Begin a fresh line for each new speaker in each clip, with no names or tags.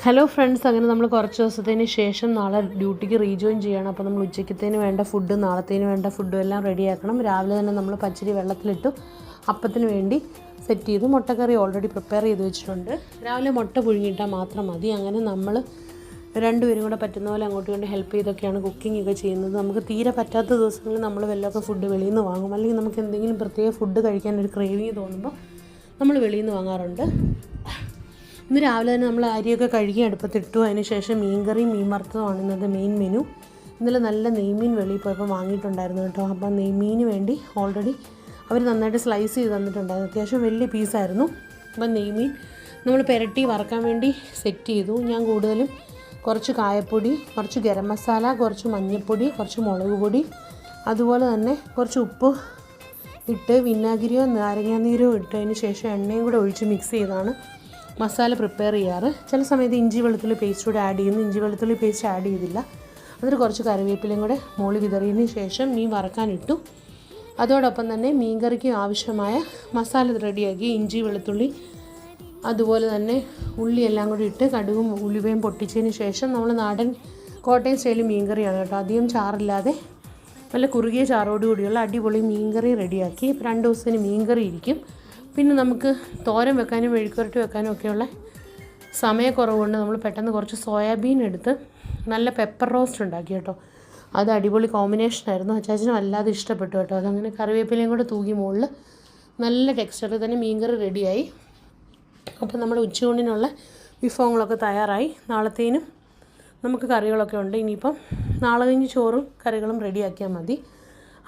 Hello friends, അങ്ങനെ നമ്മൾ കുറച്ച് ദിവസത്തിന് ശേഷം നാളെ ഡ്യൂട്ടിക്ക് റീജോയിൻ ചെയ്യണം. അപ്പോൾ നമ്മൾ ഉച്ചയ്ക്കത്തേന് വേണ്ട ഫുഡ്, നാളത്തേന് വേണ്ട ഫുഡും എല്ലാം റെഡിയാക്കണം. രാവിലെ തന്നെ നമ്മൾ പച്ചരി വെള്ളത്തിലിട്ടു അപ്പത്തിന് വേണ്ടി സെറ്റ് ചെയ്തു. മുട്ടക്കറി ഓൾറെഡി പ്രിപ്പയർ ചെയ്ത് വെച്ചിട്ടുണ്ട്. രാവിലെ മുട്ട പുഴുങ്ങിയിട്ടാൽ മാത്രം മതി. അങ്ങനെ നമ്മൾ രണ്ടുപേരും കൂടെ പറ്റുന്ന പോലെ അങ്ങോട്ടും ഇങ്ങോട്ടും ഹെൽപ്പ് ചെയ്തൊക്കെയാണ് കുക്കിംഗ് ഒക്കെ ചെയ്യുന്നത്. നമുക്ക് തീരെ പറ്റാത്ത ദിവസങ്ങളിൽ നമ്മൾ വല്ലതൊക്കെ ഫുഡ് വെളിയിൽ നിന്ന് വാങ്ങും. അല്ലെങ്കിൽ നമുക്ക് എന്തെങ്കിലും പ്രത്യേക ഫുഡ് കഴിക്കാൻ ഒരു ക്രേവിങ് തോന്നുമ്പോൾ നമ്മൾ വെളിയിൽ നിന്ന് വാങ്ങാറുണ്ട്. ഇന്ന് രാവിലെ തന്നെ നമ്മൾ അരിയൊക്കെ കഴുകി അടുപ്പത്തിട്ടു. അതിന് ശേഷം മീൻകറിയും മീൻ വറുത്തതുമാണ് ഇന്നത്തെ മെയിൻ മെനു. ഇന്നലെ നല്ല നെയ്മീൻ വെളിയിൽ പോയപ്പോൾ വാങ്ങിയിട്ടുണ്ടായിരുന്നു കേട്ടോ. അപ്പം നെയ്മീന് വേണ്ടി ഓൾറെഡി അവർ നന്നായിട്ട് സ്ലൈസ് ചെയ്ത് തന്നിട്ടുണ്ടായിരുന്നു. അത്യാവശ്യം വലിയ പീസായിരുന്നു. അപ്പം നെയ്മീൻ നമ്മൾ പുരട്ടി വറക്കാൻ വേണ്ടി സെറ്റ് ചെയ്തു. ഞാൻ കൂടുതലും കുറച്ച് കായപ്പൊടി, കുറച്ച് ഗരം മസാല, കുറച്ച് മഞ്ഞൾപ്പൊടി, കുറച്ച് മുളക് പൊടി, അതുപോലെ തന്നെ കുറച്ച് ഉപ്പ് ഇട്ട് വിനാഗിരിയോ നാരങ്ങാനീരോ ഇട്ടതിന് ശേഷം എണ്ണയും കൂടെ ഒഴിച്ച് മിക്സ് ചെയ്താണ് മസാല പ്രിപ്പയർ ചെയ്യാറ്. ചില സമയത്ത് ഇഞ്ചി വെളുത്തുള്ളി പേസ്റ്റ് കൂടെ ആഡ് ചെയ്യുന്നു. ഇഞ്ചി വെളുത്തുള്ളി പേസ്റ്റ് ആഡ് ചെയ്തില്ല. എന്നിട്ട് കുറച്ച് കറിവേപ്പിലയും കൂടെ മുകളിൽ വിതറിയതിന് ശേഷം മീൻ വറക്കാനിട്ടു. അതോടൊപ്പം തന്നെ മീൻ കറിക്ക് ആവശ്യമായ മസാല റെഡിയാക്കി. ഇഞ്ചി വെളുത്തുള്ളി അതുപോലെ തന്നെ ഉള്ളി എല്ലാം കൂടി ഇട്ട് കടുകും ഉലുവയും പൊട്ടിച്ചതിന് ശേഷം നമ്മൾ നാടൻ കോട്ടയം സ്റ്റൈൽ മീൻ കറിയാണ് കേട്ടോ. അധികം ചാറില്ലാതെ നല്ല കുറുകിയ ചാറോടുകൂടിയുള്ള അടിപൊളി മീൻ കറി റെഡിയാക്കി. 2 ദിവസത്തിന് മീൻ കറി ഇരിക്കും. പിന്നെ നമുക്ക് തോരൻ വെക്കാനും മെഴുക്കുവരട്ടി വെക്കാനും ഒക്കെയുള്ള സമയക്കുറവുകൊണ്ട് നമ്മൾ പെട്ടെന്ന് കുറച്ച് സോയാബീൻ എടുത്ത് നല്ല പെപ്പർ റോസ്റ്റ് ഉണ്ടാക്കി കേട്ടോ. അത് അടിപൊളി കോമ്പിനേഷനായിരുന്നു. അച്ചാച്ചനും അല്ലാതെ ഇഷ്ടപ്പെട്ടു കേട്ടോ. അതങ്ങനെ കറിവേപ്പിലയും കൂടെ തൂകി മുകളിൽ നല്ല ടെക്സ്ചറിൽ തന്നെ മീൻകറി റെഡിയായി. അപ്പോൾ നമ്മുടെ ഉച്ചയൂണിനുള്ള വിഭവങ്ങളൊക്കെ തയ്യാറായി. നാളത്തേനും നമുക്ക് കറികളൊക്കെ ഉണ്ട്. ഇനിയിപ്പം നാളെ കഴിഞ്ഞ് ചോറും കറികളും റെഡിയാക്കിയാൽ മതി.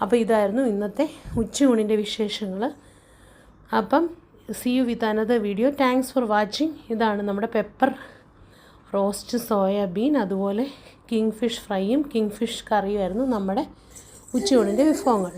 അപ്പോൾ ഇതായിരുന്നു ഇന്നത്തെ ഉച്ചയൂണിൻ്റെ വിശേഷങ്ങൾ. അപ്പം see you with another video. Thanks for watching. ഇതാണ് നമ്മുടെ പെപ്പർ റോസ്റ്റ് സോയാബീൻ, അതുപോലെ കിങ് ഫിഷ് ഫ്രൈയും കിങ് ഫിഷ് കറിയുമായിരുന്നു നമ്മുടെ ഉച്ചയൂണിൻ്റെ വിഭവങ്ങൾ.